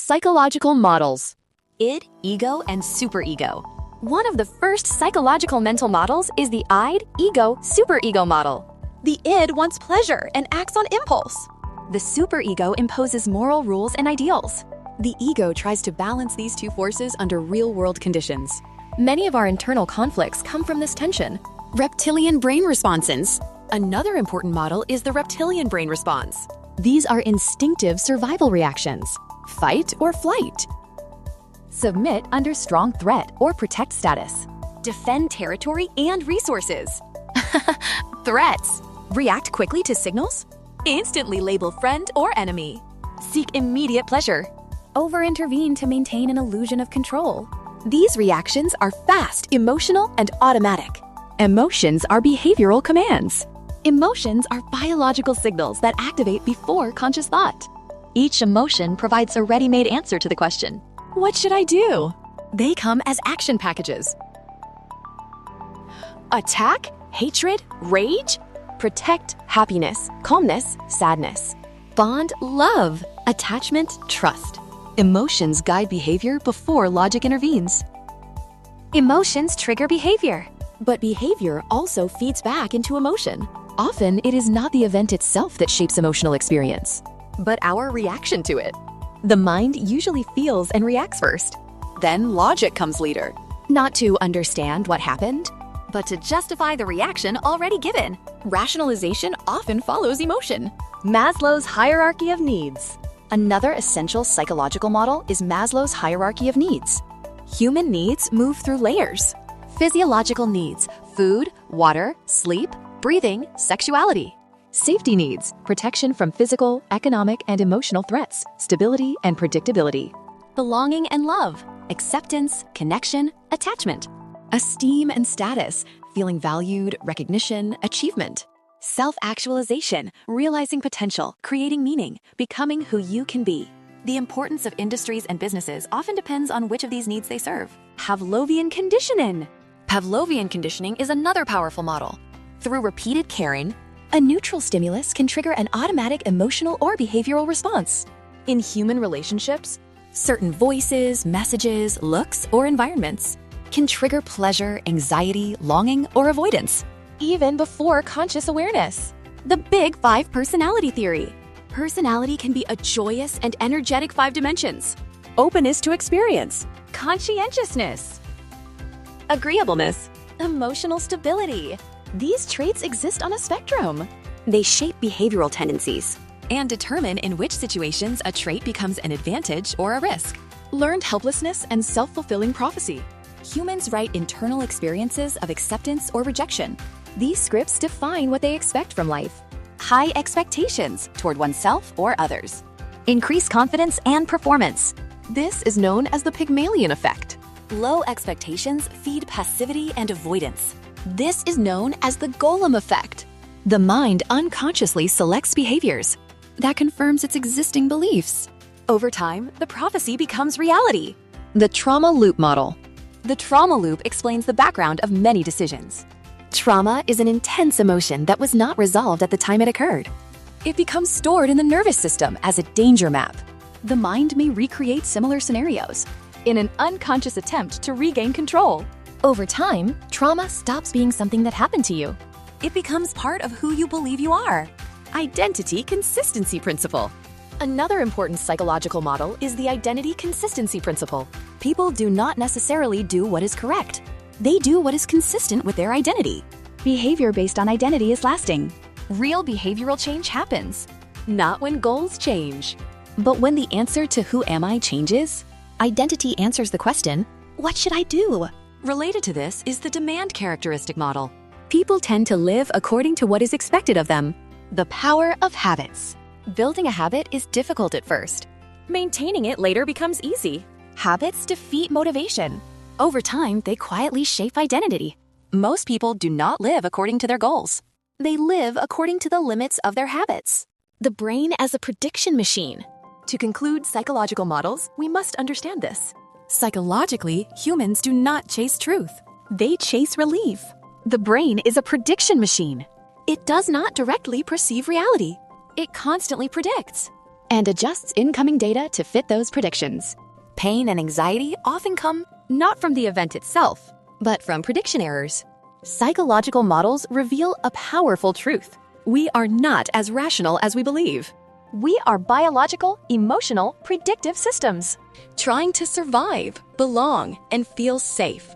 Psychological models. Id, ego, and superego. One of the first psychological mental models is the id, ego, superego model. The id wants pleasure and acts on impulse. The superego imposes moral rules and ideals. The ego tries to balance these two forces under real-world conditions. Many of our internal conflicts come from this tension. Reptilian brain responses. Another important model is the reptilian brain response. These are instinctive survival reactions. Fight or flight. Submit under strong threat or protect status. Defend territory and resources. Threats. React quickly to signals. Instantly label friend or enemy. Seek immediate pleasure. Over-intervene to maintain an illusion of control. These reactions are fast, emotional, and automatic. Emotions are behavioral commands. Emotions are biological signals that activate before conscious thought. Each emotion provides a ready-made answer to the question, what should I do? They come as action packages. Attack, hatred, rage, protect, happiness, calmness, sadness. Bond, love, attachment, trust. Emotions guide behavior before logic intervenes. Emotions trigger behavior. But behavior also feeds back into emotion. Often, it is not the event itself that shapes emotional experience, but our reaction to it. The mind usually feels and reacts first. Then logic comes later. Not to understand what happened, but to justify the reaction already given. Rationalization often follows emotion. Maslow's hierarchy of needs. Another essential psychological model is Maslow's hierarchy of needs. Human needs move through layers. Physiological needs: food, water, sleep, breathing, sexuality. Safety needs: protection from physical, economic, and emotional threats, stability, and predictability. Belonging and love: acceptance, connection, attachment. Esteem and status: feeling valued, recognition, achievement. Self-actualization: realizing potential, creating meaning, becoming who you can be. The importance of industries and businesses often depends on which of these needs they serve. Pavlovian conditioning. Pavlovian conditioning is another powerful model. Through repeated caring, a neutral stimulus can trigger an automatic emotional or behavioral response. In human relationships, certain voices, messages, looks, or environments can trigger pleasure, anxiety, longing, or avoidance, even before conscious awareness. The Big Five personality theory. Personality can be a joyous and energetic 5 dimensions. Openness to experience, conscientiousness, agreeableness, emotional stability. These traits exist on a spectrum. They shape behavioral tendencies and determine in which situations a trait becomes an advantage or a risk. Learned helplessness and self-fulfilling prophecy. Humans write internal experiences of acceptance or rejection. These scripts define what they expect from life. High expectations toward oneself or others. Increase confidence and performance. This is known as the Pygmalion effect. Low expectations feed passivity and avoidance. This is known as the Golem effect. The mind unconsciously selects behaviors that confirms its existing beliefs. Over time, the prophecy becomes reality. The trauma loop model. The trauma loop explains the background of many decisions. Trauma is an intense emotion that was not resolved at the time it occurred. It becomes stored in the nervous system as a danger map. The mind may recreate similar scenarios in an unconscious attempt to regain control. Over time, trauma stops being something that happened to you. It becomes part of who you believe you are. Identity consistency principle. Another important psychological model is the identity consistency principle. People do not necessarily do what is correct. They do what is consistent with their identity. Behavior based on identity is lasting. Real behavioral change happens, not when goals change, but when the answer to who am I changes. Identity answers the question, what should I do? Related to this is the demand characteristic model. People tend to live according to what is expected of them. The power of habits. Building a habit is difficult at first. Maintaining it later becomes easy. Habits defeat motivation. Over time, they quietly shape identity. Most people do not live according to their goals. They live according to the limits of their habits. The brain as a prediction machine. To conclude psychological models, we must understand this. Psychologically, humans do not chase truth. They chase relief. The brain is a prediction machine. It does not directly perceive reality. It constantly predicts. and adjusts incoming data to fit those predictions. Pain and anxiety often come Not from the event itself, but from prediction errors. psychological models reveal a powerful truth. We are not as rational as we believe, We are biological, emotional, predictive systems. trying to survive, belong, and feel safe.